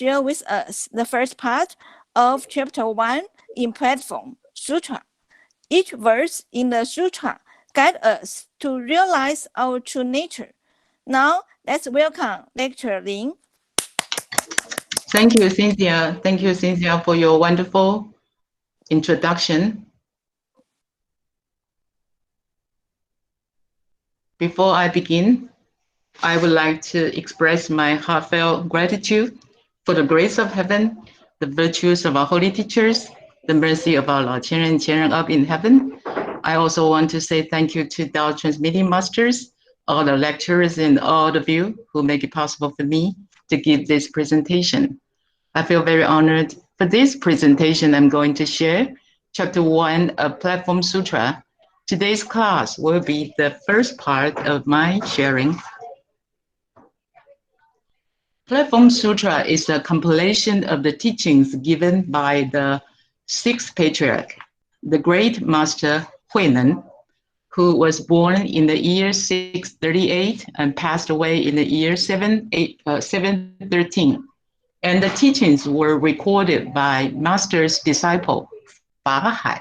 share with us the first part of Chapter 1 in Platform Sutra. Each verse in the Sutra guides us to realize our true nature. Now, let's welcome Lecturer Lin. Thank you, Cynthia. Thank you, Cynthia, for your wonderful introduction. Before I begin, I would like to express my heartfelt gratitude for the grace of heaven, the virtues of our holy teachers, the mercy of our Lao Qianren Qianren up in heaven. I also want to say thank you to Tao Transmitting Masters, all the lecturers, and all of you who make it possible for me to give this presentation. I feel very honored. For this presentation, I'm going to share Chapter 1 of Platform Sutra. Today's class will be the first part of my sharing. Platform Sutra is a compilation of the teachings given by the sixth patriarch, the great master Huineng, who was born in the year 638 and passed away in the year 713. And the teachings were recorded by master's disciple, Fa-Hui.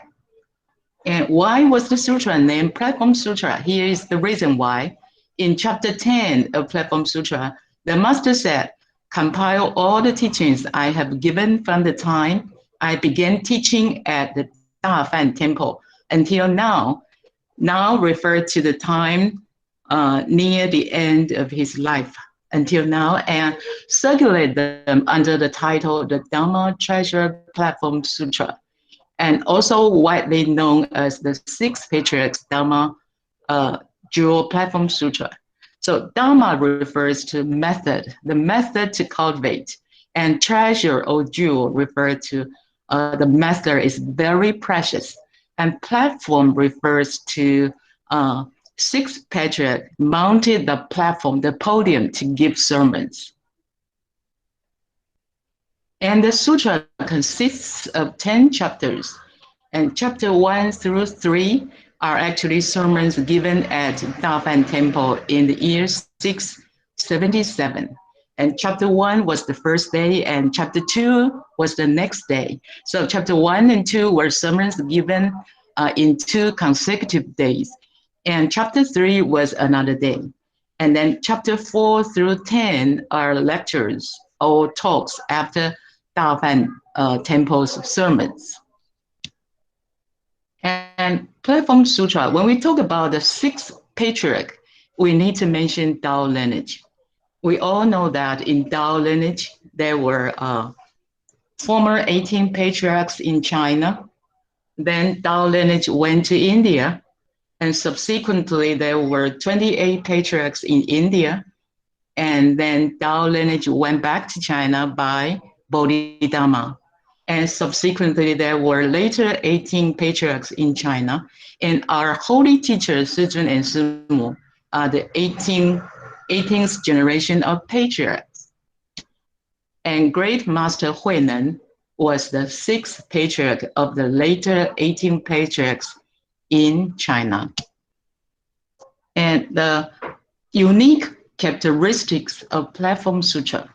And why was the sutra named Platform Sutra? Here is the reason why. In chapter 10 of Platform Sutra, the master said, compile all the teachings I have given from the time I began teaching at the Dafan temple until now refer to the time near the end of his life until now, and circulate them under the title the Dharma Treasure Platform Sutra, and also widely known as the Sixth Patriarch's Dharma Jewel Platform Sutra. So Dharma refers to method, the method to cultivate, and treasure or jewel refers to the method is very precious, and platform refers to Sixth Patriarch mounted the platform, the podium, to give sermons. And the sutra consists of 10 chapters, and chapter 1 through 3 are actually sermons given at Dafan Temple in the year 677. And chapter 1 was the first day, and chapter 2 was the next day. So chapter 1 and 2 were sermons given in 2 consecutive days. And chapter 3 was another day. And then chapter 4 through 10 are lectures or talks after Dafan Temple's sermons. And Platform Sutra, when we talk about the sixth patriarch, we need to mention Tao lineage. We all know that in Tao lineage, there were former 18 patriarchs in China. Then Tao lineage went to India. And subsequently, there were 28 patriarchs in India. And then Tao lineage went back to China by Bodhidharma. And subsequently, there were later 18 patriarchs in China. And our holy teachers, Suzun and Sumu, are the 18th generation of patriarchs. And Great Master Huineng was the sixth patriarch of the later 18 patriarchs in China. And the unique characteristics of Platform Sutra.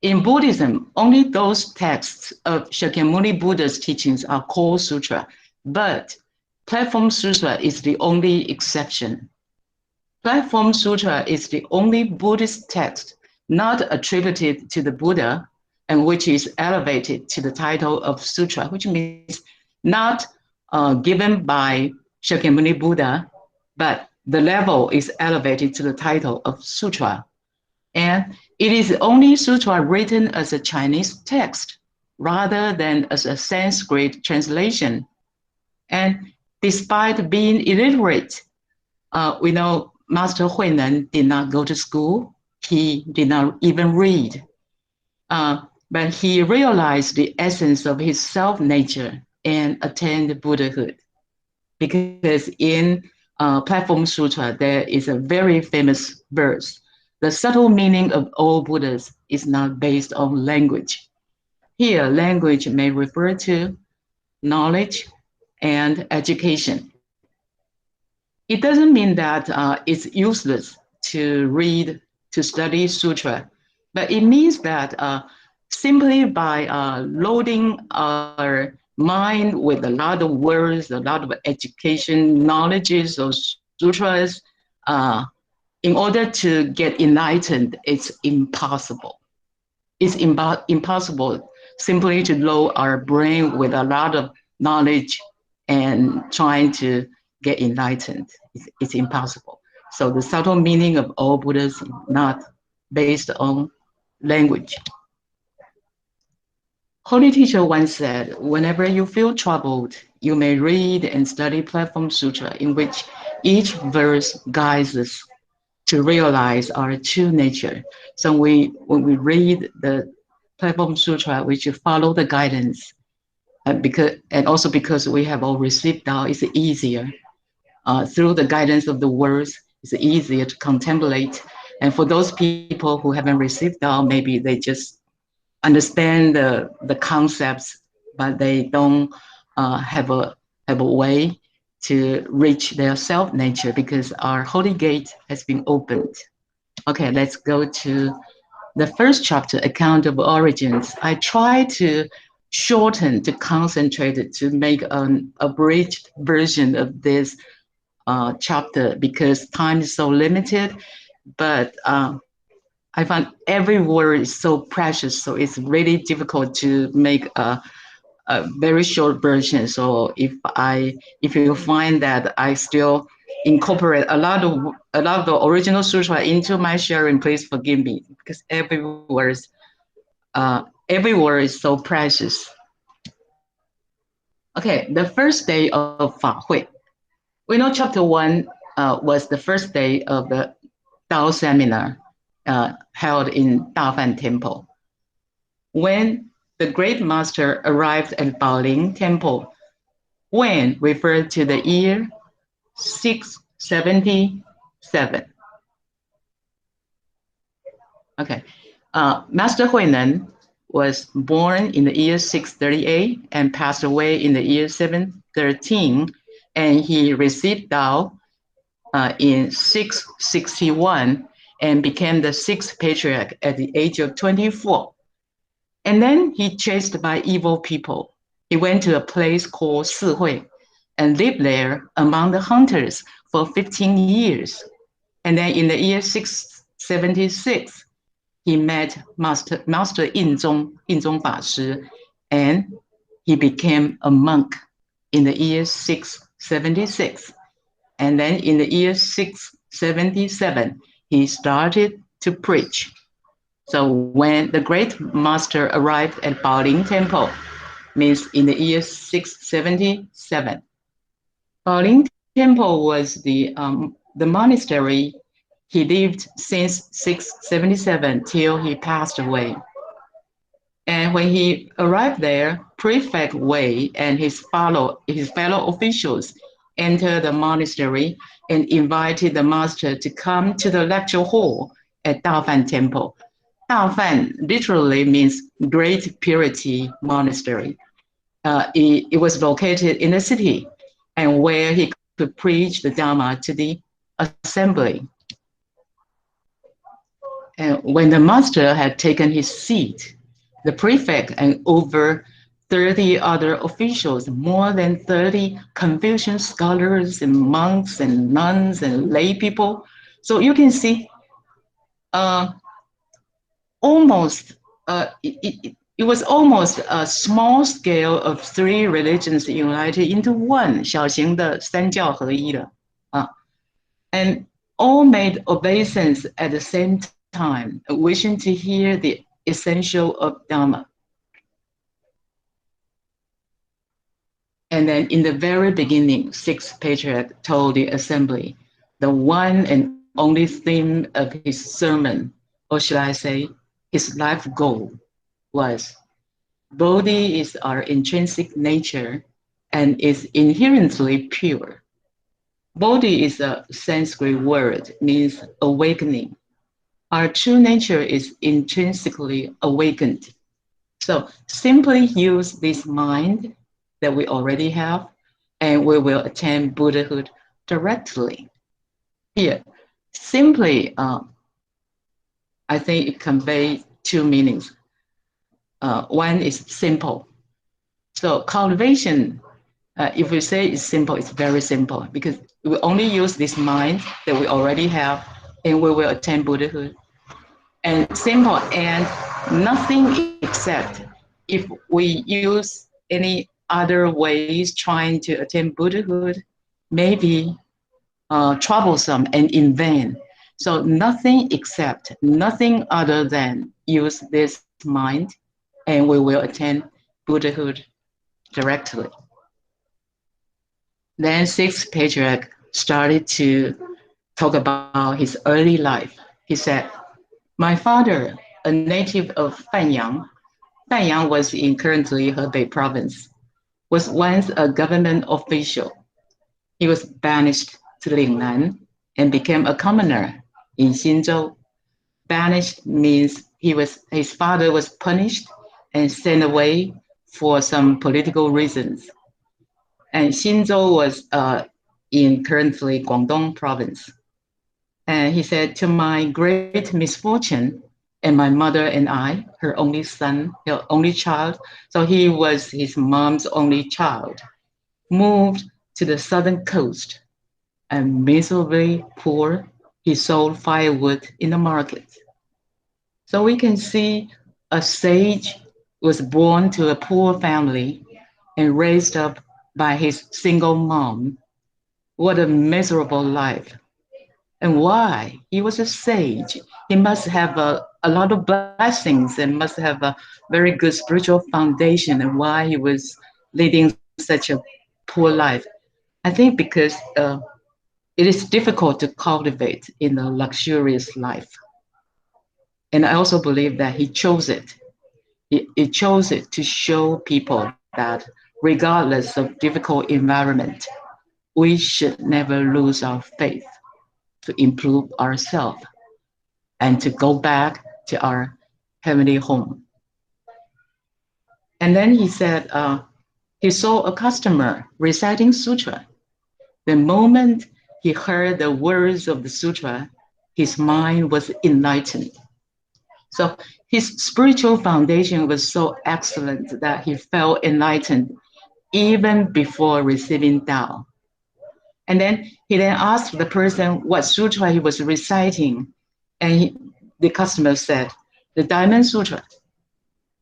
In Buddhism, only those texts of Shakyamuni Buddha's teachings are called sutra, but Platform Sutra is the only exception. Platform Sutra is the only Buddhist text not attributed to the Buddha and which is elevated to the title of sutra, which means not given by Shakyamuni Buddha, but the level is elevated to the title of sutra. And it is the only sutra written as a Chinese text rather than as a Sanskrit translation. And despite being illiterate, we know Master Huineng did not go to school. He did not even read. But he realized the essence of his self-nature and attained Buddhahood. Because in Platform Sutra, there is a very famous verse. The subtle meaning of all Buddhas is not based on language. Here, language may refer to knowledge and education. It doesn't mean that it's useless to read, to study sutra, but it means that simply by loading our mind with a lot of words, a lot of education, knowledges or sutras, in order to get enlightened, it's impossible. It's impossible simply to load our brain with a lot of knowledge and trying to get enlightened. It's impossible. So the subtle meaning of all Buddhas is not based on language. Holy teacher once said, whenever you feel troubled, you may read and study Platform Sutra, in which each verse guides us to realize our true nature. So when we read the Platform Sutra, we should follow the guidance, and also because we have all received Tao, it's easier. Through the guidance of the words, it's easier to contemplate. And for those people who haven't received Tao, maybe they just understand the concepts, but they don't have a way to reach their self nature because our holy gate has been opened. Okay, let's go to the first chapter, account of origins. I try to shorten, to concentrate, to make an abridged version of this chapter because time is so limited. But I find every word is so precious, so it's really difficult to make a very short version. So if you find that I still incorporate a lot of the original sutra into my sharing, please forgive me because every word is so precious. Okay, the first day of Fa-Hui. We know chapter 1 was the first day of the Tao seminar held in Dafan Temple. When the great master arrived at Baoling Temple, when referred to the year 677. Okay. Master Huinan was born in the year 638 and passed away in the year 713, and he received Tao in 661 and became the sixth patriarch at the age of 24. And then he chased by evil people. He went to a place called Fa-Hui and lived there among the hunters for 15 years. And then in the year 676, he met Master Yinzong Fa Shi, and he became a monk in the year 676. And then in the year 677, he started to preach. So when the great master arrived at Baoling Temple, means in the year 677, Baoling Temple was the monastery he lived since 677 till he passed away. And when he arrived there, Prefect Wei and his fellow officials entered the monastery and invited the master to come to the lecture hall at Dafan Temple. Dafan literally means Great Purity Monastery. It was located in the city and where he could preach the Dharma to the assembly. And when the master had taken his seat, the prefect and over 30 other officials, more than 30 Confucian scholars and monks and nuns and lay people. So you can see it was almost a small scale of three religions united into one, 小型的三教合一的and all made obeisance at the same time, wishing to hear the essential of Dharma. And then in the very beginning, sixth patriarch told the assembly, the one and only theme of his sermon, or should I say, his life goal, was Bodhi is our intrinsic nature and is inherently pure. Bodhi is a Sanskrit word, means awakening. Our true nature is intrinsically awakened. So simply use this mind that we already have, and we will attain Buddhahood directly. Here, simply, I think it conveys two meanings. one is simple. So cultivation, if we say it's simple, it's very simple because we only use this mind that we already have and we will attain Buddhahood. And simple and nothing except if we use any other ways trying to attain Buddhahood, maybe troublesome and in vain. So nothing except, nothing other than use this mind and we will attain Buddhahood directly. Then sixth patriarch started to talk about his early life. He said, my father, a native of Fanyang, Fanyang was in currently Hebei province, was once a government official. He was banished to Lingnan and became a commoner in Xinzhou. Banished means his father was punished and sent away for some political reasons. And Xinzhou was in currently Guangdong province. And he said, to my great misfortune, and my mother and I, her only son, her only child, so he was his mom's only child, moved to the southern coast and miserably poor, he sold firewood in the market. So we can see a sage was born to a poor family and raised up by his single mom. What a miserable life. And why? He was a sage. He must have a lot of blessings and must have a very good spiritual foundation and why he was leading such a poor life. I think because it is difficult to cultivate in a luxurious life. And I also believe that he chose it. He chose it to show people that regardless of difficult environment, we should never lose our faith to improve ourselves and to go back to our heavenly home. And then he said he saw a customer reciting sutra. The moment he heard the words of the sutra, his mind was enlightened. So his spiritual foundation was so excellent that he felt enlightened even before receiving Tao. And then he then asked the person what sutra he was reciting. And the customer said, the Diamond Sutra.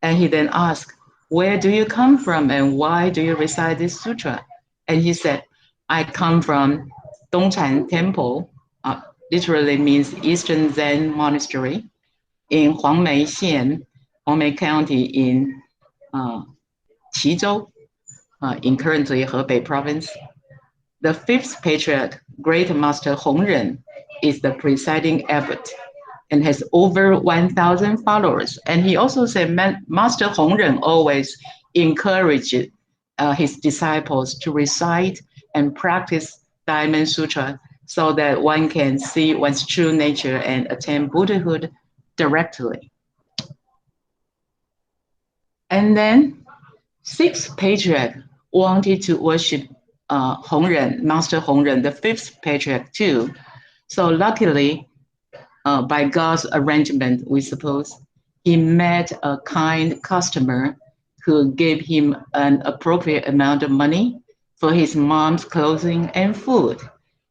And he then asked, where do you come from and why do you recite this sutra? And he said, I come from Dongchan Temple, literally means Eastern Zen Monastery, in Huangmei Xian, Huangmei County in Qizhou, in currently Hebei province. The fifth patriarch, Great Master Hongren, is the presiding abbot and has over 1,000 followers. And he also said Master Hongren always encouraged his disciples to recite and practice Diamond Sutra so that one can see one's true nature and attain Buddhahood directly. And then sixth patriarch wanted to worship Hongren, Master Hongren, the fifth patriarch too. So luckily, by God's arrangement, we suppose, he met a kind customer who gave him an appropriate amount of money for his mom's clothing and food.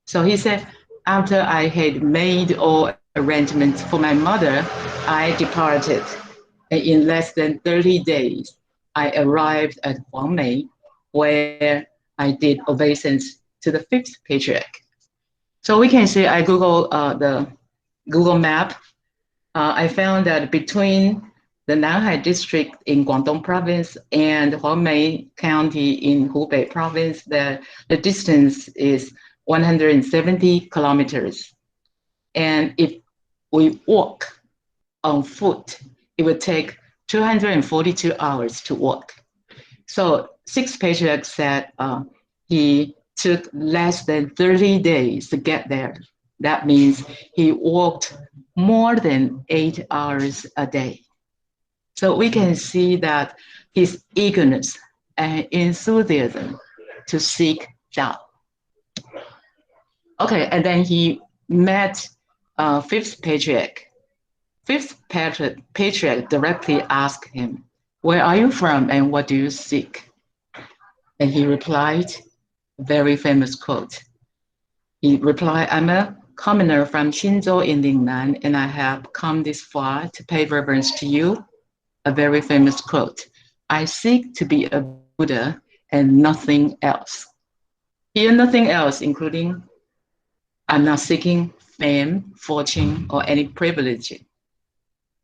So he said, after I had made all arrangements for my mother, I departed. And in less than 30 days, I arrived at Huangmei, where I did obeisance to the fifth patriarch. So we can see I Google the Google map. I found that between the Nanhai district in Guangdong province and Huangmei County in Hubei province, the distance is 170 kilometers. And if we walk on foot, it would take 242 hours to walk. So sixth patriarch said he took less than 30 days to get there. That means he walked more than 8 hours a day. So we can see that his eagerness and enthusiasm to seek Tao. Okay, and then he met fifth patriarch. Fifth patriarch directly asked him, Where are you from and what do you seek? And he replied, a very famous quote. He replied, I'm a commoner from Xinzhou in Lingnan, and I have come this far to pay reverence to you. A very famous quote. I seek to be a Buddha and nothing else. Here, nothing else, including I'm not seeking fame, fortune, or any privilege.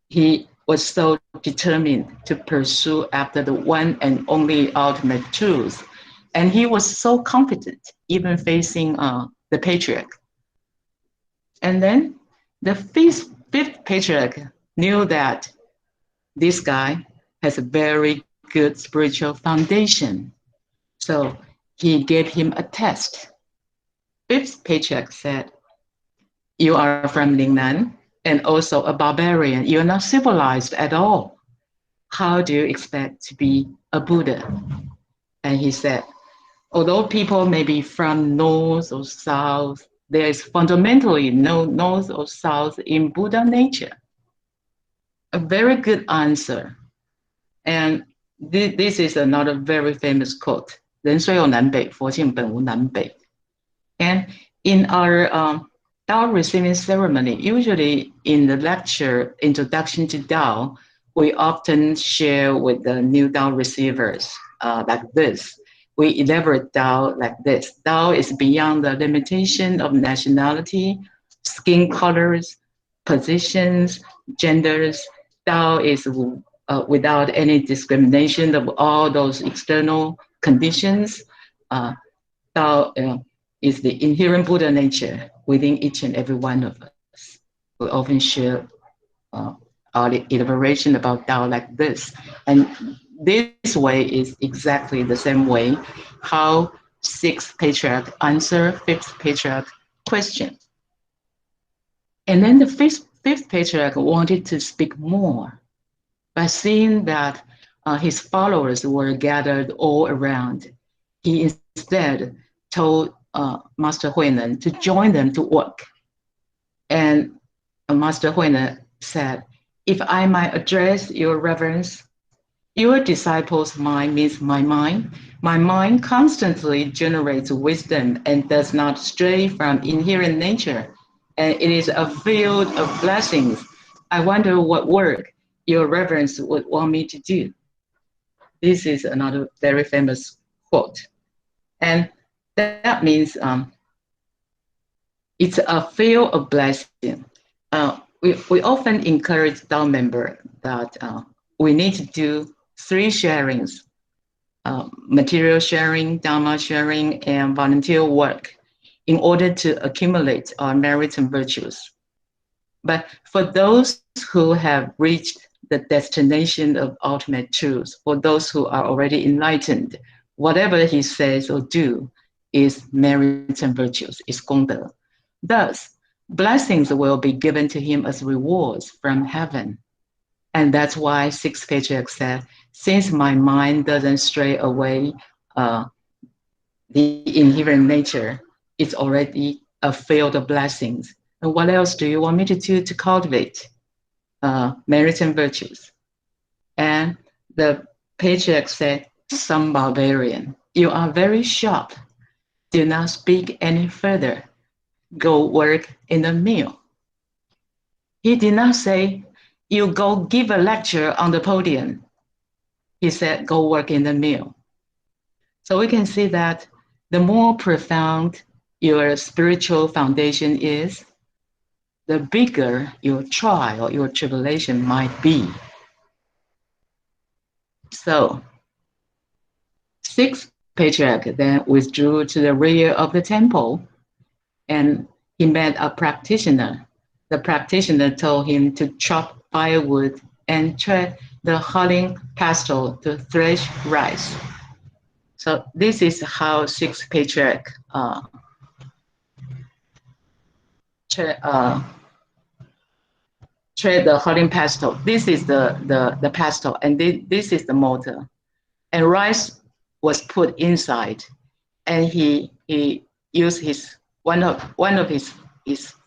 He was so determined to pursue after the one and only ultimate truth. And he was so confident, even facing the patriarch. And then the fifth patriarch knew that this guy has a very good spiritual foundation. So he gave him a test. Fifth patriarch said, you are from Lingnan and also a barbarian. You're not civilized at all. How do you expect to be a Buddha? And he said, although people may be from north or south, there is fundamentally no north or south in Buddha nature. A very good answer. And this is another very famous quote. 人虽有南北，佛性本无南北. And in our Tao receiving ceremony, usually in the lecture Introduction to Tao, we often share with the new Tao receivers like this. We elaborate Tao like this. Tao is beyond the limitation of nationality, skin colors, positions, genders. Tao is without any discrimination of all those external conditions. Tao is the inherent Buddha nature within each and every one of us. We often share our elaboration about Tao like this. And this way is exactly the same way how sixth patriarch answer fifth patriarch question. And then the fifth patriarch wanted to speak more, but seeing that his followers were gathered all around, he instead told Master Huinan to join them to work. And Master Huinan said, if I might address your reverence, your disciples' mind means my mind. My mind constantly generates wisdom and does not stray from inherent nature. And it is a field of blessings. I wonder what work your reverence would want me to do. This is another very famous quote. And that means it's a field of blessing. We often encourage Tao member that we need to do 3 sharings, material sharing, Dharma sharing, and volunteer work in order to accumulate our merits and virtues. But for those who have reached the destination of ultimate truth, for those who are already enlightened, whatever he says or do is merits and virtues, is 功德. Thus, blessings will be given to him as rewards from heaven. And that's why sixth patriarch said, since my mind doesn't stray away the inherent nature, it's already a field of blessings. And what else do you want me to do to cultivate merits and virtues? And the patriarch said, some barbarian, you are very sharp. Do not speak any further. Go work in the mill. He did not say, you go give a lecture on the podium. He said, go work in the mill. So we can see that the more profound your spiritual foundation is, the bigger your trial, your tribulation might be. So, sixth patriarch then withdrew to the rear of the temple, and he met a practitioner. The practitioner told him to chop firewood and tread the hulling pestle to thresh rice. So this is how sixth patriarch tread the hulling pestle. This is the pestle, and this is the mortar. And rice was put inside, and he used one of his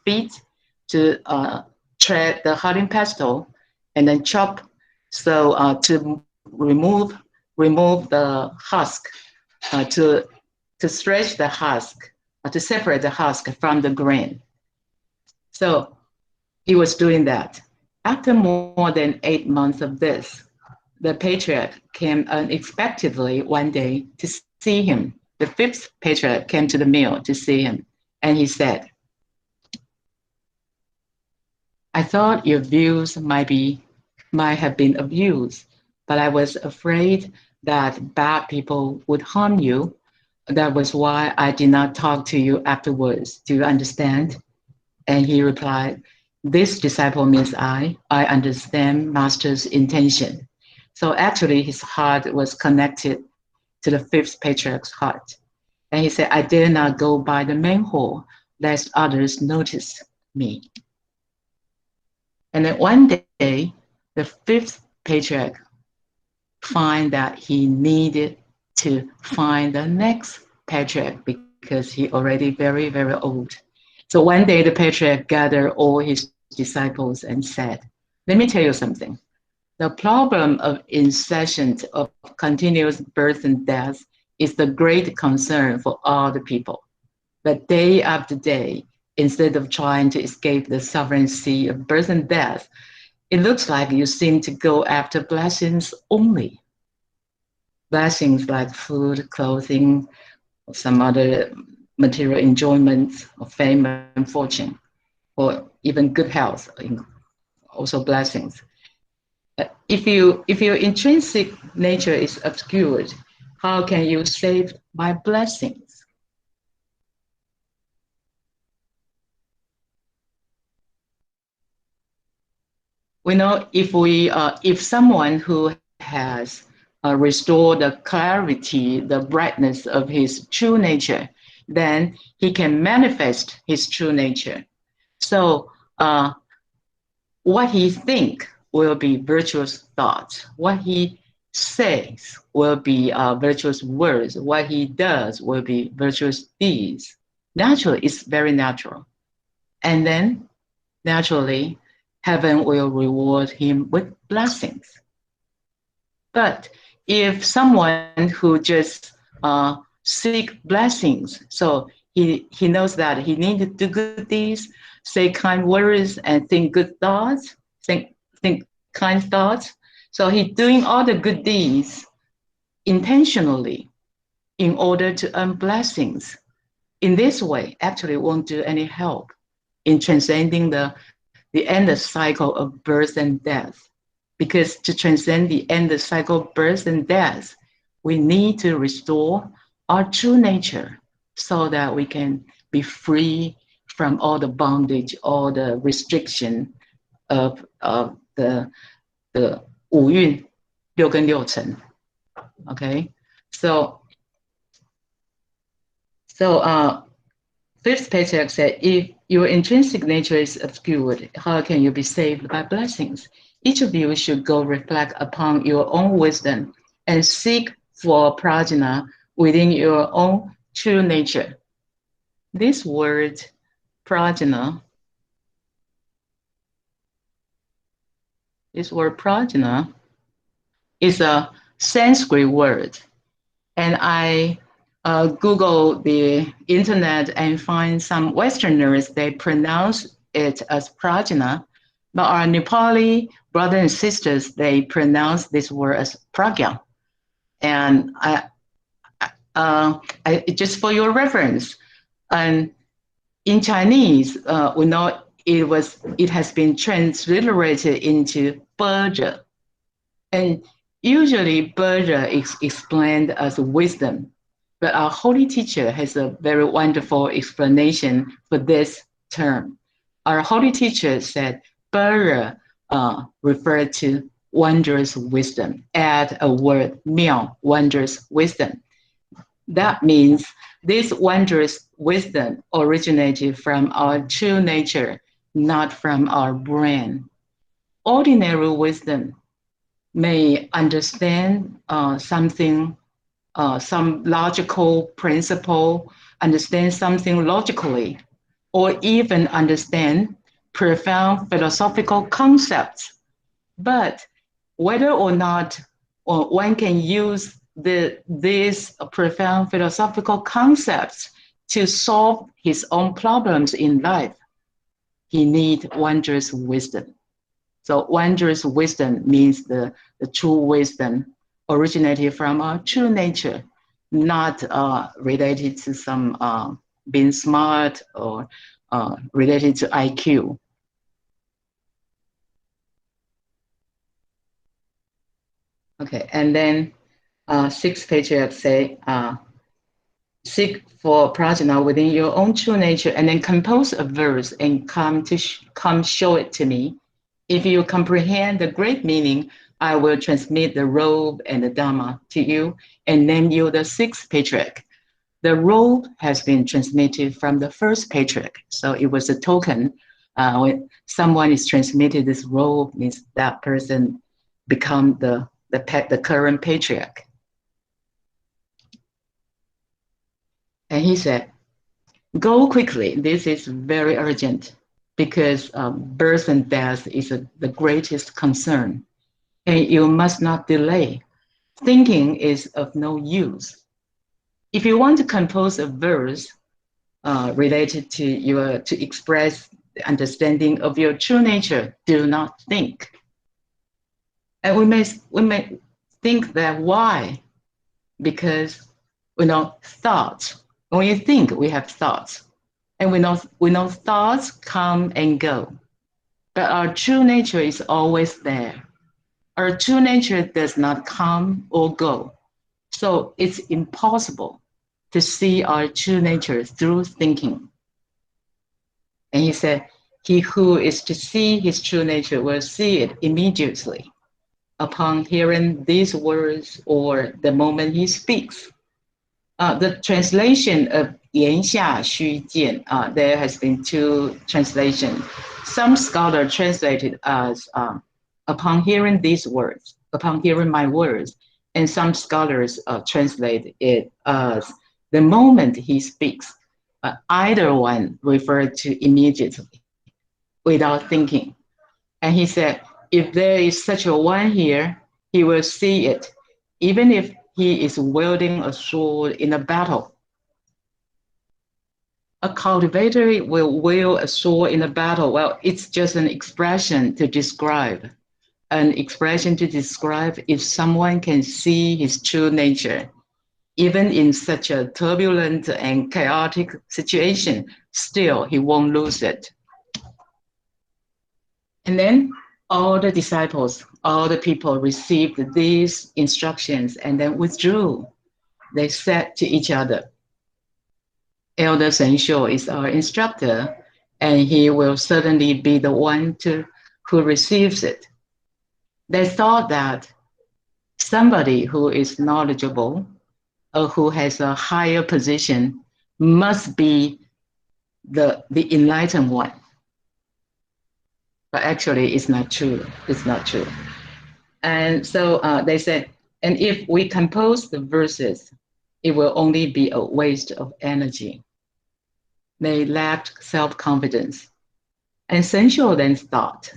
feet to tread the hulling pestle and then chop, so to remove the husk to stretch the husk, to separate the husk from the grain. So he was doing that. After more than 8 months of this, the patriarch came unexpectedly one day to see him. The fifth patriarch came to the mill to see him, and he said, I thought your views might have been abused, but I was afraid that bad people would harm you. That was why I did not talk to you afterwards. Do you understand? And he replied, this disciple means I understand Master's intention. So actually his heart was connected to the fifth patriarch's heart. And he said, I dare not go by the main hall lest others notice me. And then one day, the fifth patriarch find that he needed to find the next patriarch because he already very, very old. So one day the patriarch gathered all his disciples and said, let me tell you something. The problem of incessant, of continuous birth and death is the great concern for all the people. But day after day, instead of trying to escape the sovereign sea of birth and death, it looks like you seem to go after blessings only. Blessings like food, clothing, or some other material enjoyments of fame and fortune, or even good health, also blessings. If your intrinsic nature is obscured, how can you save by blessings? We know if someone who has restored the clarity, the brightness of his true nature, then he can manifest his true nature. So what he thinks will be virtuous thoughts. What he says will be virtuous words. What he does will be virtuous deeds. Naturally, it's very natural. And then, naturally, heaven will reward him with blessings. But if someone who just seek blessings, so he knows that he needs to do good deeds, say kind words, and think good thoughts, think kind thoughts. So he's doing all the good deeds intentionally in order to earn blessings. In this way, actually won't do any help in transcending the endless cycle of birth and death. Because to transcend the endless cycle of birth and death, we need to restore our true nature so that we can be free from all the bondage, all the restriction of the 五蕴六根六尘. Okay, so fifth patriarch said, if your intrinsic nature is obscured, how can you be saved by blessings? Each of you should go reflect upon your own wisdom and seek for prajna within your own true nature. This word, prajna, is a Sanskrit word. And I Google the internet and find some Westerners, they pronounce it as prajna, but our Nepali brothers and sisters, they pronounce this word as pragya. And just for your reference, and in Chinese, we know it has been transliterated into Berge. And usually Berge is explained as wisdom. But our holy teacher has a very wonderful explanation for this term. Our holy teacher said, Berge referred to wondrous wisdom. Add a word, miao, wondrous wisdom. That means this wondrous wisdom originated from our true nature, not from our brain. Ordinary wisdom may understand something, some logical principle, understand something logically, or even understand profound philosophical concepts. But whether or not or one can use these profound philosophical concepts to solve his own problems in life, he needs wondrous wisdom. So wondrous wisdom means the true wisdom originated from our true nature, not related to some being smart or related to IQ. Okay, and then sixth patriarch say, seek for prajna within your own true nature, and then compose a verse and come show it to me. If you comprehend the great meaning, I will transmit the robe and the dharma to you and name you the sixth patriarch. The robe has been transmitted from the first patriarch, so it was a token. When someone is transmitted this robe, means that person become the current patriarch. And he said, go quickly. This is very urgent because birth and death is the greatest concern. And you must not delay. Thinking is of no use. If you want to compose a verse related to express the understanding of your true nature, do not think. And we may think that why? Because thoughts. When you think, we have thoughts. And we know thoughts come and go. But our true nature is always there. Our true nature does not come or go. So it's impossible to see our true nature through thinking. And he said, he who is to see his true nature will see it immediately upon hearing these words or the moment he speaks. The translation of 言下须见, there has been two translations. Some scholar translated as upon hearing these words, upon hearing my words, and some scholars translate it as the moment he speaks. Either one referred to immediately, without thinking. And he said, if there is such a one here, he will see it, even if he is wielding a sword in a battle. A cultivator will wield a sword in a battle. Well, it's just an expression to describe. An expression to describe if someone can see his true nature. Even in such a turbulent and chaotic situation, still he won't lose it. And then all the disciples, all the people received these instructions and then withdrew. They said to each other, Elder Sensho is our instructor, and he will certainly be the one who receives it. They thought that somebody who is knowledgeable or who has a higher position must be the enlightened one. But actually, it's not true. It's not true. And so they said, and if we compose the verses, it will only be a waste of energy. They lacked self-confidence. And Sensho then thought,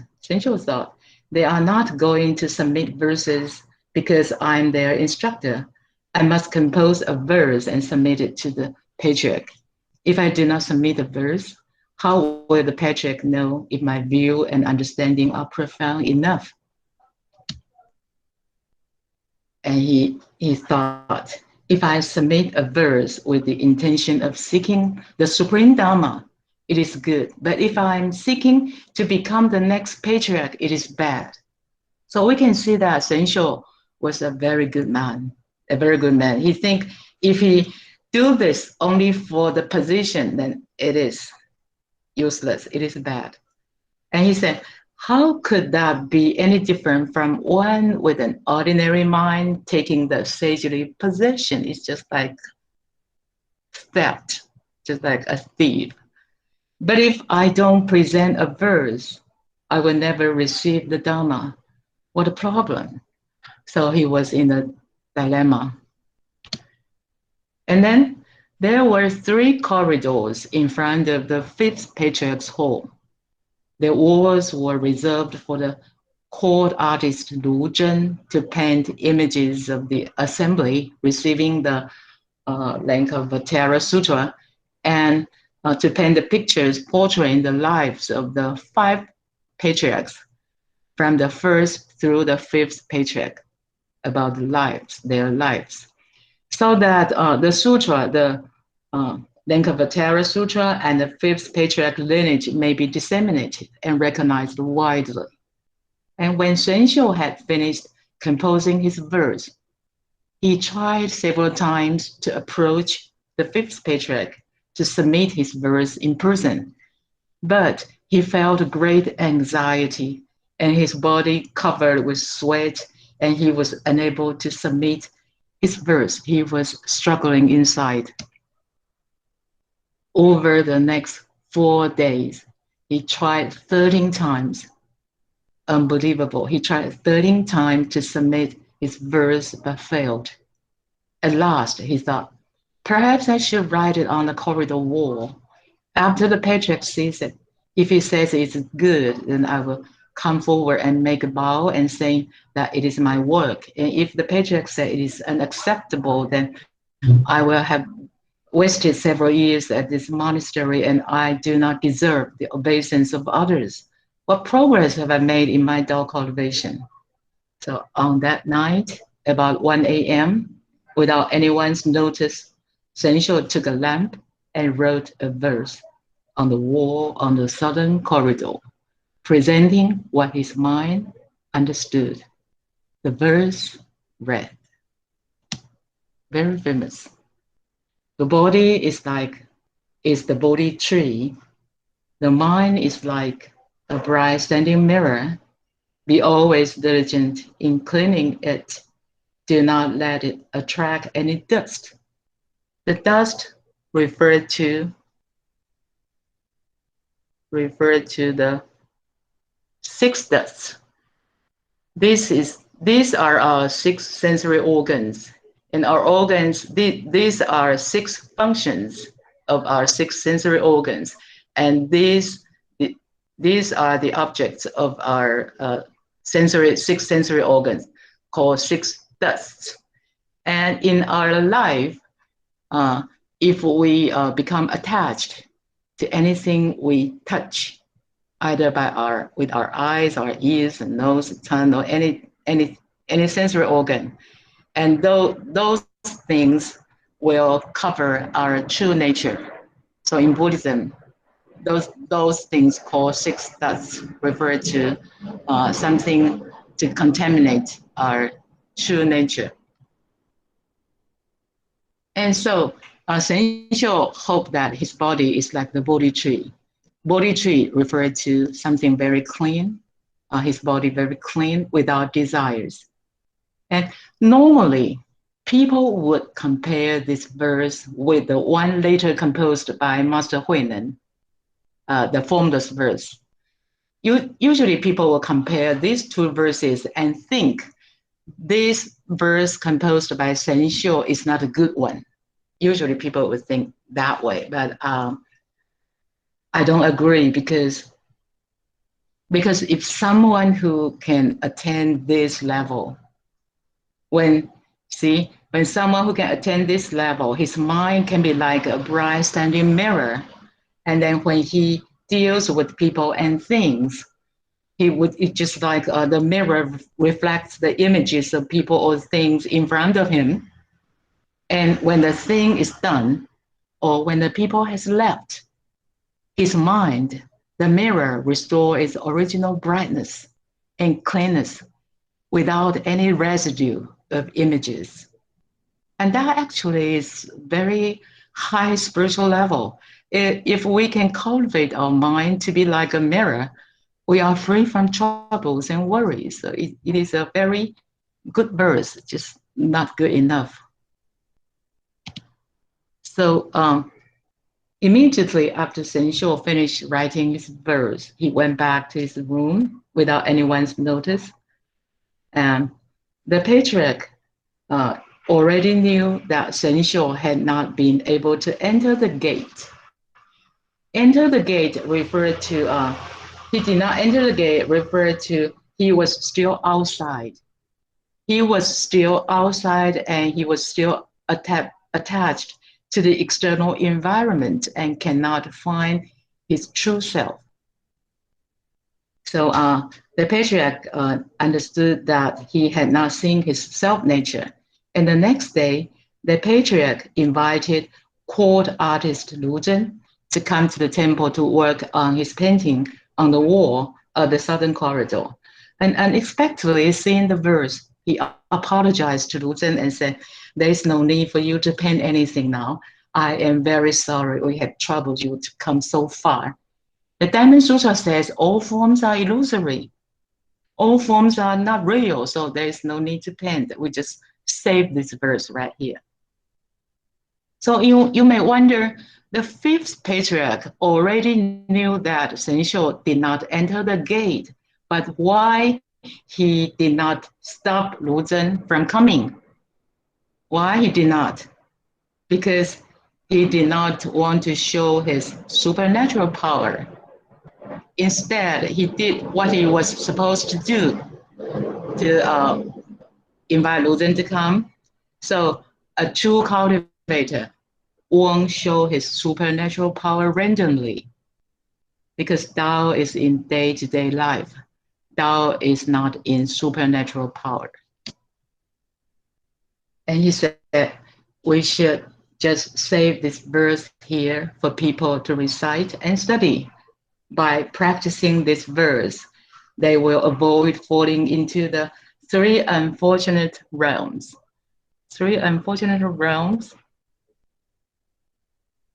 they are not going to submit verses because I'm their instructor. I must compose a verse and submit it to the Patriarch. If I do not submit a verse, how will the Patriarch know if my view and understanding are profound enough? And he thought, if I submit a verse with the intention of seeking the Supreme Dharma, it is good. But if I'm seeking to become the next Patriarch, it is bad. So we can see that Sensho was a very good man, He think if he do this only for the position, then it is useless, it is bad. And he said, how could that be any different from one with an ordinary mind taking the sagely possession? It's just like theft, just like a thief. But if I don't present a verse, I will never receive the Dharma. What a problem. So he was in a dilemma. And then there were 3 corridors in front of the 5th Patriarch's hall. The walls were reserved for the called artist Lu Zhen to paint images of the assembly receiving the Lankavatara Sutra, and to paint the pictures portraying the lives of the 5 patriarchs from the first through the 5th patriarch, about their lives, so that the sutra, the Lankavatara Sutra and the 5th patriarch lineage may be disseminated and recognized widely. And when Shenxiu had finished composing his verse, he tried several times to approach the 5th patriarch to submit his verse in person, but he felt great anxiety and his body covered with sweat, and he was unable to submit his verse. He was struggling inside. Over the next 4 days, he tried 13 times. Unbelievable. He tried 13 times to submit his verse, but failed. At last, he thought, perhaps I should write it on the corridor wall. After the patriarch sees it, if he says it's good, then I will come forward and make a bow and say that it is my work. And if the patriarch says it is unacceptable, then I will have wasted several years at this monastery and I do not deserve the obeisance of others. What progress have I made in my Dao cultivation? So on that night, about 1 a.m., without anyone's notice, Shenxiu took a lamp and wrote a verse on the wall on the southern corridor, presenting what his mind understood. The verse read, very famous. The body is the Bodhi tree. The mind is like a bright standing mirror. Be always diligent in cleaning it. Do not let it attract any dust. The dust referred to the 6 dusts. These are our 6 sensory organs. And our organs, these are 6 functions of our 6 sensory organs. And these are the objects of our 6 sensory organs called 6 dusts. And in our life, if we become attached to anything we touch, either with our eyes, our ears, and nose, tongue, or any sensory organ, and those things will cover our true nature. So in Buddhism, those things called 6 dusts refer to something to contaminate our true nature. And so Shenxiu hoped that his body is like the Bodhi tree. Bodhi tree referred to something very clean, his body very clean without desires. And normally, people would compare this verse with the one later composed by Master Huineng, the formless verse. Usually people will compare these 2 verses and think this verse composed by Shenxiu is not a good one. Usually people would think that way, but I don't agree because if someone who can attain this level, when someone who can attain this level, his mind can be like a bright standing mirror. And then when he deals with people and things, it's just like the mirror reflects the images of people or things in front of him. And when the thing is done, or when the people has left, his mind, the mirror, restores its original brightness and cleanness without any residue of images. And that actually is very high spiritual level. If we can cultivate our mind to be like a mirror, we are free from troubles and worries. So it is a very good verse, just not good enough. So immediately after Shenxiu finished writing his verse, he went back to his room without anyone's notice. And the patriarch already knew that Shenxiu had not been able to enter the gate. Enter the gate referred to, he did not enter the gate referred to he was still outside. He was still outside and he was still attached to the external environment and cannot find his true self. So the patriarch understood that he had not seen his self-nature. And the next day, the patriarch invited court artist Lu Zhen to come to the temple to work on his painting on the wall of the southern corridor. And unexpectedly, seeing the verse, he apologized to Lu Zhen and said, "There is no need for you to paint anything now. I am very sorry we have troubled you to come so far." The Diamond Sutra says all forms are illusory. All forms are not real, so there is no need to paint. We just save this verse right here. So you may wonder, the fifth patriarch already knew that Shen Xiu did not enter the gate, but why he did not stop Lu Zhen from coming? Why he did not? Because he did not want to show his supernatural power. Instead, he did what he was supposed to do, to invite Lu Zhen to come. So a true cultivator won't show his supernatural power randomly, because Tao is in day-to-day life. Tao is not in supernatural power. And he said we should just save this verse here for people to recite and study. By practicing this verse, they will avoid falling into the three unfortunate realms. Three unfortunate realms: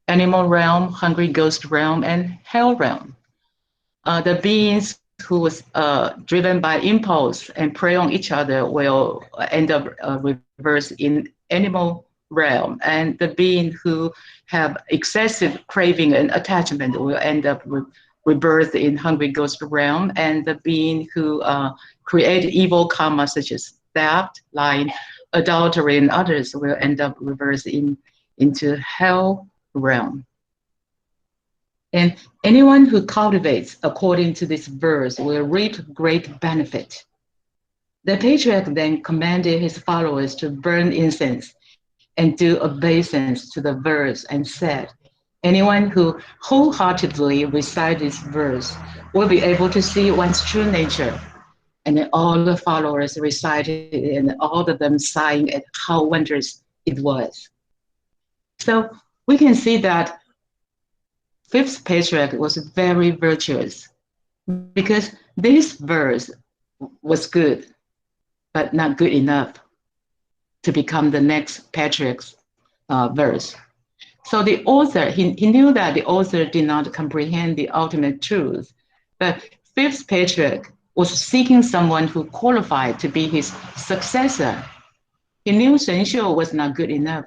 animal realm, hungry ghost realm, and hell realm. The beings who was driven by impulse and prey on each other will end up reversed in animal realm, and the being who have excessive craving and attachment will end up rebirth in hungry ghost realm, and the being who create evil karma such as theft, lying, adultery, and others will end up reversed into hell realm. And anyone who cultivates according to this verse will reap great benefit. The patriarch then commanded his followers to burn incense and do obeisance to the verse and said, anyone who wholeheartedly recites this verse will be able to see one's true nature. And then all the followers recited it, and all of them sighing at how wondrous it was. So we can see that fifth patriarch was very virtuous, because this verse was good, but not good enough to become the next patriarch's verse. So the author, he knew that the author did not comprehend the ultimate truth, but fifth patriarch was seeking someone who qualified to be his successor. He knew Shen Xiu was not good enough,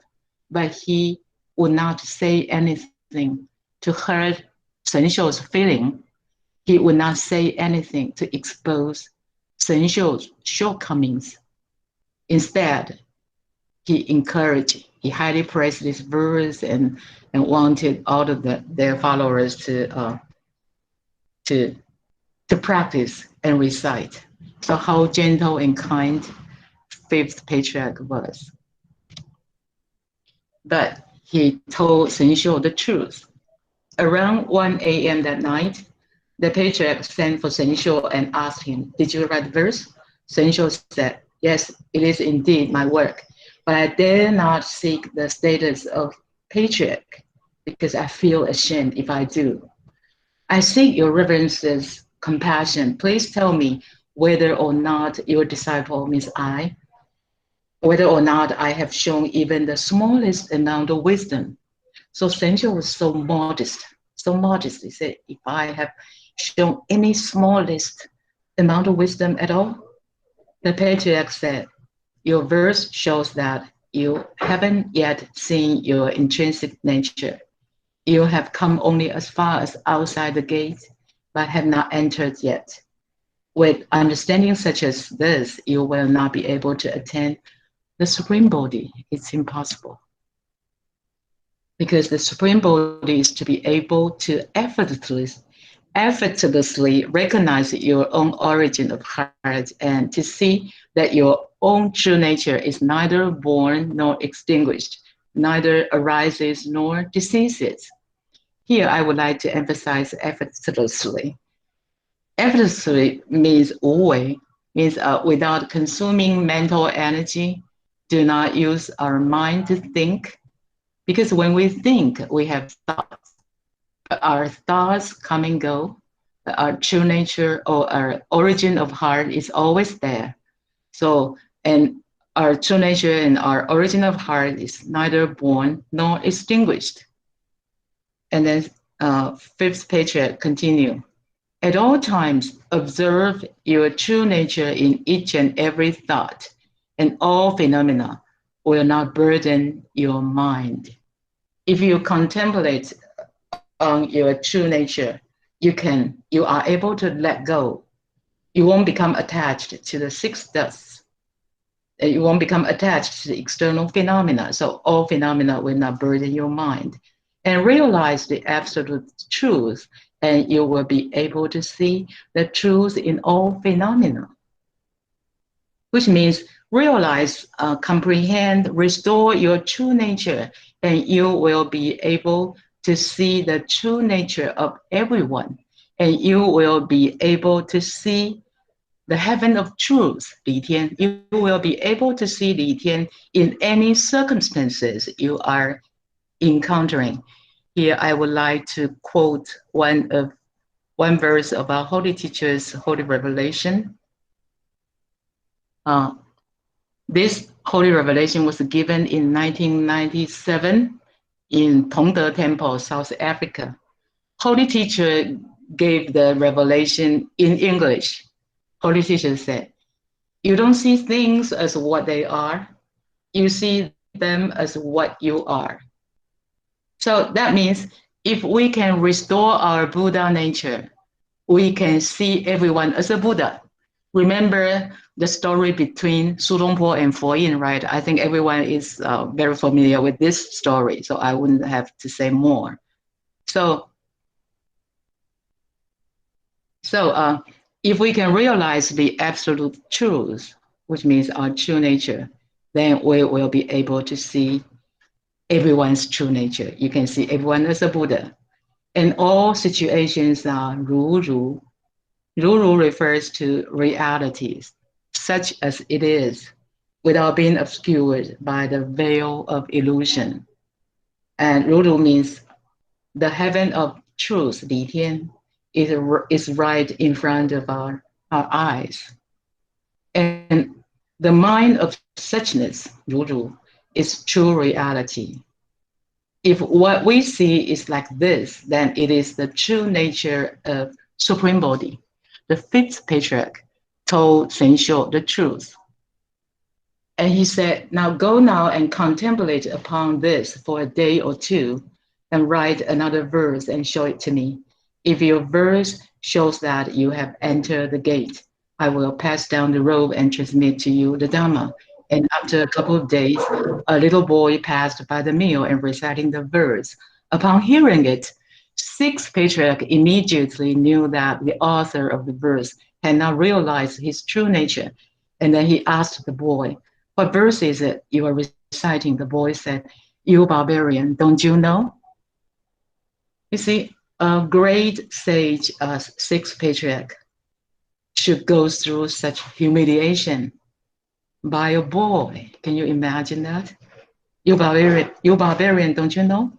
but he would not say anything to hurt Shen Xiu's feeling. He would not say anything to expose Shen Xiu's shortcomings. Instead, he encouraged, he highly praised this verse and wanted all of their followers to practice and recite. So how gentle and kind fifth patriarch was. But he told Shen Xiu the truth. Around 1 a.m. that night, the patriarch sent for Shen Xiu and asked him, "Did you write the verse?" Shen Xiu said, "Yes, it is indeed my work, but I dare not seek the status of patriarch because I feel ashamed if I do. I seek your reverence's compassion. Please tell me whether or not your disciple means I, whether or not I have shown even the smallest amount of wisdom." So Shen Xiu was so modest. He said, "If I have shown any smallest amount of wisdom at all?" The patriarch said, "Your verse shows that you haven't yet seen your intrinsic nature. You have come only as far as outside the gate, but have not entered yet. With understanding such as this, you will not be able to attain the Supreme Body. It's impossible. Because the Supreme Body is to be able to effortlessly effortlessly recognize your own origin of heart and to see that your own true nature is neither born nor extinguished, neither arises nor deceases. Here, I would like to emphasize effortlessly. Effortlessly means 无为, means without consuming mental energy. Do not use our mind to think, because when we think, we have thoughts. But our thoughts come and go. But our true nature or our origin of heart is always there. So, and our true nature and our origin of heart is neither born nor extinguished. And then fifth patriarch continue. At all times, observe your true nature in each and every thought, and all phenomena will not burden your mind. If you contemplate on your true nature, you are able to let go. You won't become attached to the six deaths. You won't become attached to the external phenomena. So all phenomena will not burden your mind. And realize the absolute truth, and you will be able to see the truth in all phenomena. Which means realize, comprehend, restore your true nature, and you will be able to see the true nature of everyone. And you will be able to see the heaven of truth, 理天. You will be able to see 理天 in any circumstances you are encountering. Here, I would like to quote one verse of our holy teacher's holy revelation. This holy revelation was given in 1997 in Tongde Temple, South Africa. Holy teacher gave the revelation in English. Holy teacher said, "You don't see things as what they are. You see them as what you are." So that means if we can restore our Buddha nature, we can see everyone as a Buddha. Remember the story between Su Dongpo and Fa-Hui, right? I think everyone is very familiar with this story, so I wouldn't have to say more. So if we can realize the absolute truth, which means our true nature, then we will be able to see everyone's true nature. You can see everyone as a Buddha. And all situations are 如如. 如如 refers to realities, such as it is, without being obscured by the veil of illusion. And 如如 means the heaven of truth, 理天, is right in front of our eyes. And the mind of suchness, 如如, is true reality. If what we see is like this, then it is the true nature of Supreme Body. The fifth patriarch told Shenxiu the truth. And he said, "Now go now and contemplate upon this for a day or two, and write another verse and show it to me. If your verse shows that you have entered the gate, I will pass down the robe and transmit to you the Dhamma." And after a couple of days, a little boy passed by the mill and reciting the verse. Upon hearing it, sixth patriarch immediately knew that the author of the verse had not realized his true nature. And then he asked the boy, "What verse is it you are reciting?" The boy said, "You barbarian, don't you know?" You see, a great sage as sixth patriarch should go through such humiliation by a boy. Can you imagine that? You barbarian, don't you know?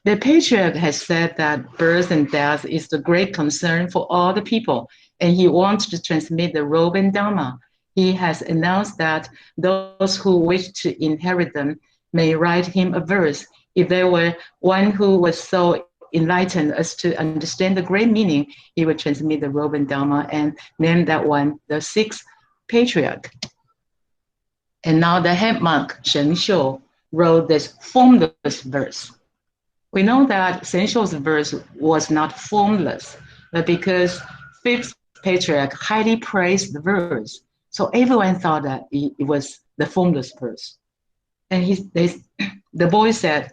The patriarch has said that birth and death is the great concern for all the people, and he wants to transmit the robe and Dhamma. He has announced that those who wish to inherit them may write him a verse. If there were one who was so enlightened as to understand the great meaning, he would transmit the robe and Dhamma and name that one the sixth patriarch. And now the head monk, Shenxiu, wrote this formless verse. We know that Shenxiu's verse was not formless, but because fifth patriarch highly praised the verse, so everyone thought that it was the formless verse. And the boy said,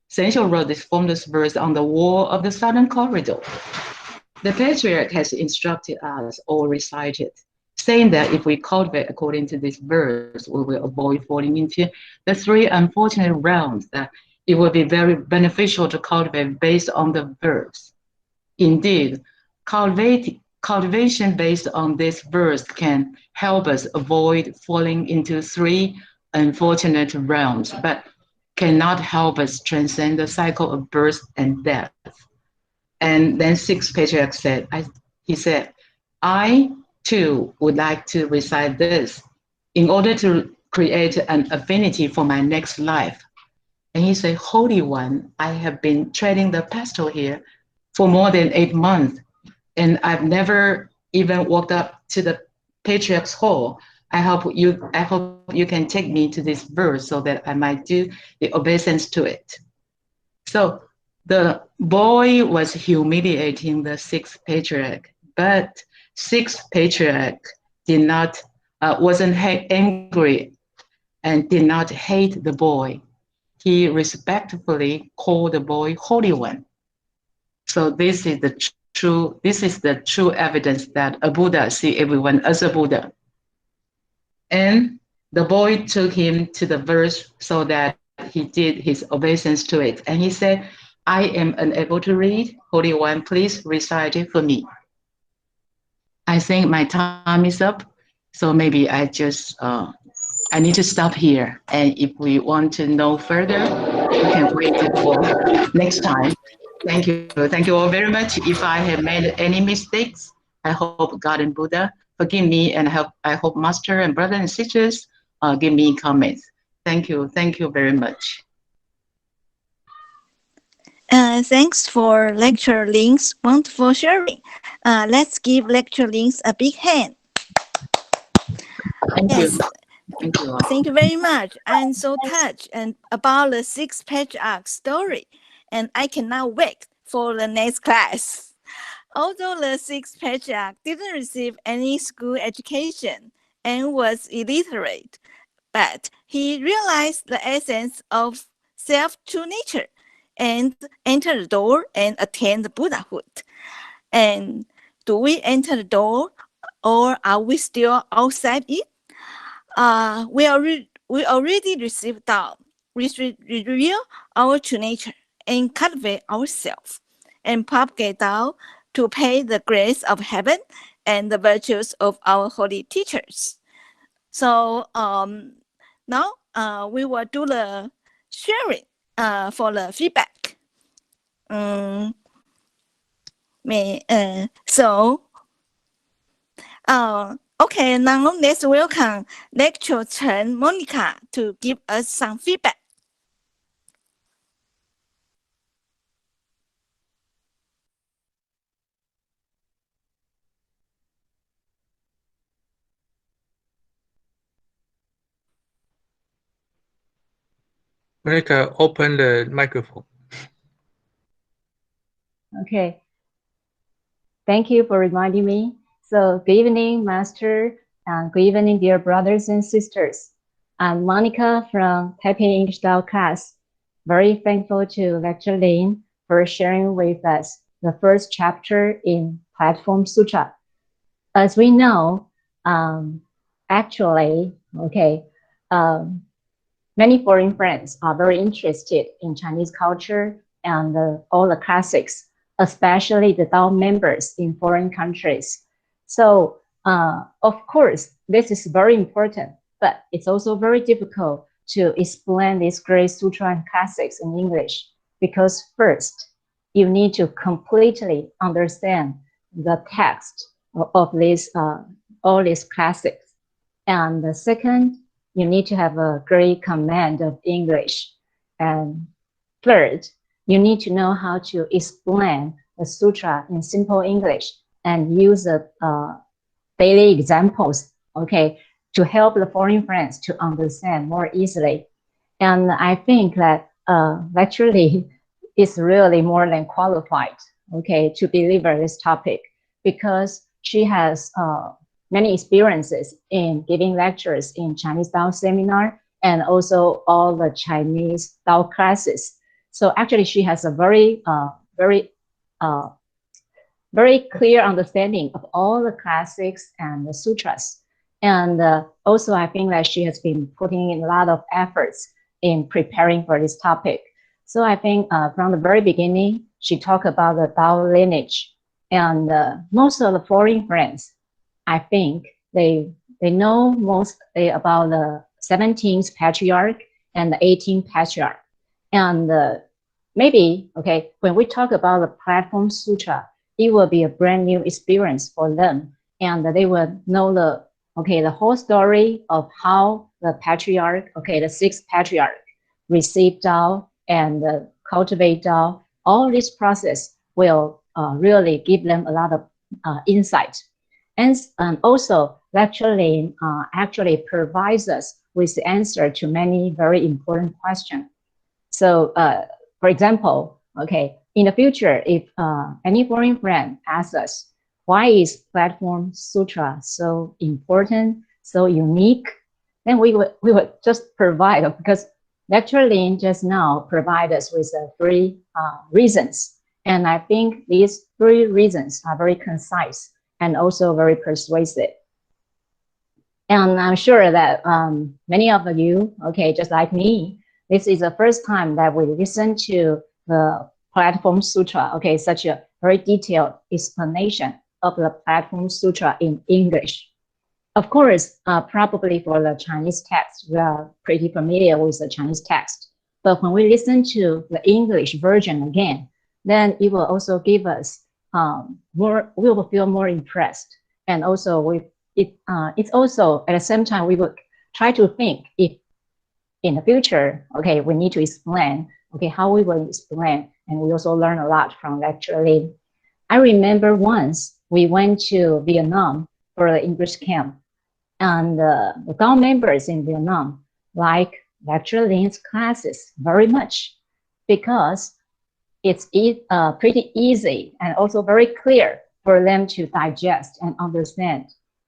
Shenxiu wrote this formless verse on the wall of the southern corridor. The Patriarch has instructed us or recited, saying that if we cultivate according to this verse, we will avoid falling into the three unfortunate realms, that it will be very beneficial to cultivate based on the verse. Indeed, cultivation based on this verse can help us avoid falling into three unfortunate realms, but cannot help us transcend the cycle of birth and death. And then sixth patriarch said, he said, I too would like to recite this in order to create an affinity for my next life. And he said, Holy One, I have been treading the pestle here for more than 8 months, and I've never even walked up to the patriarch's hall. I hope you can take me to this verse so that I might do the obeisance to it. So the boy was humiliating the sixth patriarch, but sixth patriarch did not wasn't angry and did not hate the boy. He respectfully called the boy Holy One. So this is the true evidence that a Buddha see everyone as a Buddha. And the boy took him to the verse so that he did his obeisance to it. And he said, I am unable to read. Holy One, please recite it for me. I think my time is up. So maybe I need to stop here. And if we want to know further, we can wait for next time. Thank you. Thank you all very much. If I have made any mistakes, I hope God and Buddha forgive me, and I hope Master and brothers and sisters give me comments. Thank you. Thank you very much. Thanks for Lecture Lin's wonderful sharing. Let's give Lecture Lin's a big hand. Thank Yes. you. Thank you all. Thank you very much. I'm so touched and about the sixth patriarch story, and I cannot wait for the next class. Although the sixth patriarch didn't receive any school education and was illiterate, but he realized the essence of self-true nature and entered the door and attained Buddhahood. And do we enter the door, or are we still outside it? We already received Tao. We should reveal our true nature and cultivate ourselves and propagate Tao to pay the grace of heaven and the virtues of our holy teachers. So now we will do the sharing for the feedback. Okay, now let's welcome Lecturer Chen Monica to give us some feedback. Monica, open the microphone. Okay. Thank you for reminding me. So good evening, Master, and good evening, dear brothers and sisters. I'm Monica from Taipei English Style class. Very thankful to Lecturer Lin for sharing with us the first chapter in Platform Sutra. As we know, many foreign friends are very interested in Chinese culture and all the classics, especially the Tao members in foreign countries. So, of course, this is very important, but it's also very difficult to explain these great sutra and classics in English, because first, you need to completely understand the text of this, all these classics. And the second, you need to have a great command of English. And third, you need to know how to explain the sutra in simple English and use daily examples, okay, to help the foreign friends to understand more easily. And I think that Lecturer Li is really more than qualified, okay, to deliver this topic, because she has many experiences in giving lectures in Chinese Tao seminar and also all the Chinese Tao classes. So actually she has a very very clear understanding of all the classics and the sutras. And also, I think that she has been putting in a lot of efforts in preparing for this topic. So I think from the very beginning, she talked about the Tao lineage. And most of the foreign friends, I think they know mostly about the 17th Patriarch and the 18th Patriarch. And maybe, okay, when we talk about the Platform Sutra, it will be a brand new experience for them. And they will know the whole story of how the Patriarch, the 6th Patriarch, received Tao and cultivate Tao. All this process will really give them a lot of insight. And also, Lecture Lin actually provides us with the answer to many very important questions. So, for example, in the future, if any foreign friend asks us, why is Platform Sutra so important, so unique? Then we would just provide, because Lecture Lin just now provide us with 3 reasons. And I think these 3 reasons are very concise and also very persuasive. And I'm sure that many of you, just like me, this is the first time that we listen to the Platform Sutra, such a very detailed explanation of the Platform Sutra in English. Of course, probably for the Chinese text, we are pretty familiar with the Chinese text. But when we listen to the English version again, then it will also give us we will feel more impressed. And also, it's also, at the same time, we will try to think if in the future, we need to explain, how we will explain. And we also learn a lot from Lecture Lin. I remember once we went to Vietnam for the English camp. And the Tao members in Vietnam like Lecture Lin's classes very much, because it's pretty easy and also very clear for them to digest and understand.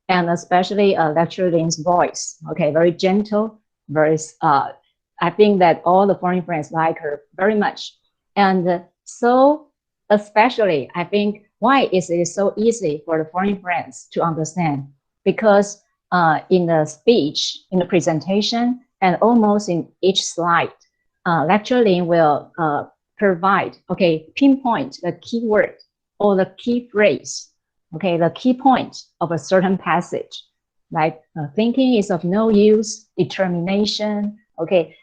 And especially Lecture Lin's voice, very gentle, very, I think that all the foreign friends like her very much. And so especially, I think, why is it so easy for the foreign friends to understand? Because in the speech, in the presentation, and almost in each slide, Lecture Lin will provide, pinpoint the key word or the key phrase, the key point of a certain passage, like thinking is of no use, determination,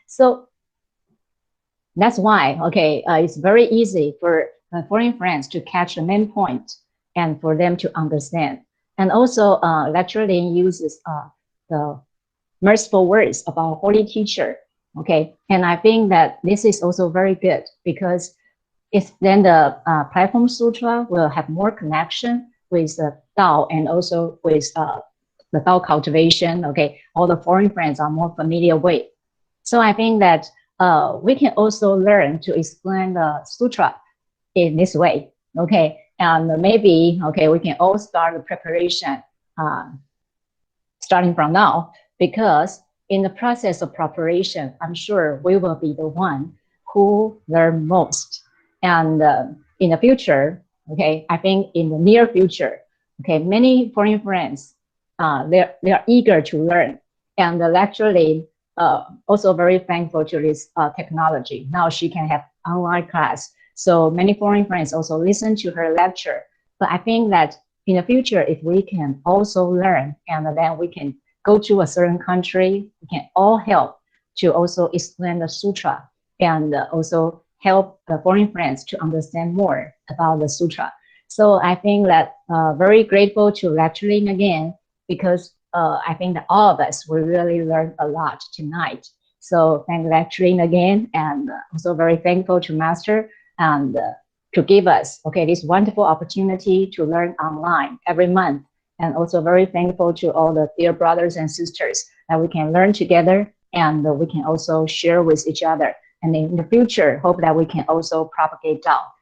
so that's why, it's very easy for foreign friends to catch the main point and for them to understand. And also, Lecture Lin uses the merciful words of our holy teacher, and I think that this is also very good, because then the Platform Sutra will have more connection with the Tao and also with the Tao cultivation, all the foreign friends are more familiar with. So I think that we can also learn to explain the sutra in this way, and maybe, we can all start the preparation starting from now, because in the process of preparation, I'm sure we will be the one who learn most. And in the future, I think in the near future, many foreign friends, they are eager to learn. And Lecture Lin also very thankful to this technology. Now she can have online class. So many foreign friends also listen to her lecture. But I think that in the future, if we can also learn, and then we can go to a certain country, we can all help to also explain the sutra and also help the foreign friends to understand more about the sutra. So I think that very grateful to Lecture Lin again, because I think that all of us will really learn a lot tonight. So thank Lecture Lin again, and also very thankful to Master and to give us this wonderful opportunity to learn online every month. And also very thankful to all the dear brothers and sisters that we can learn together, and we can also share with each other. And in the future, hope that we can also propagate Tao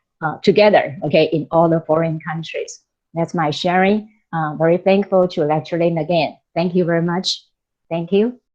together, in all the foreign countries. That's my sharing. Very thankful to Lecture Lin again. Thank you very much. Thank you.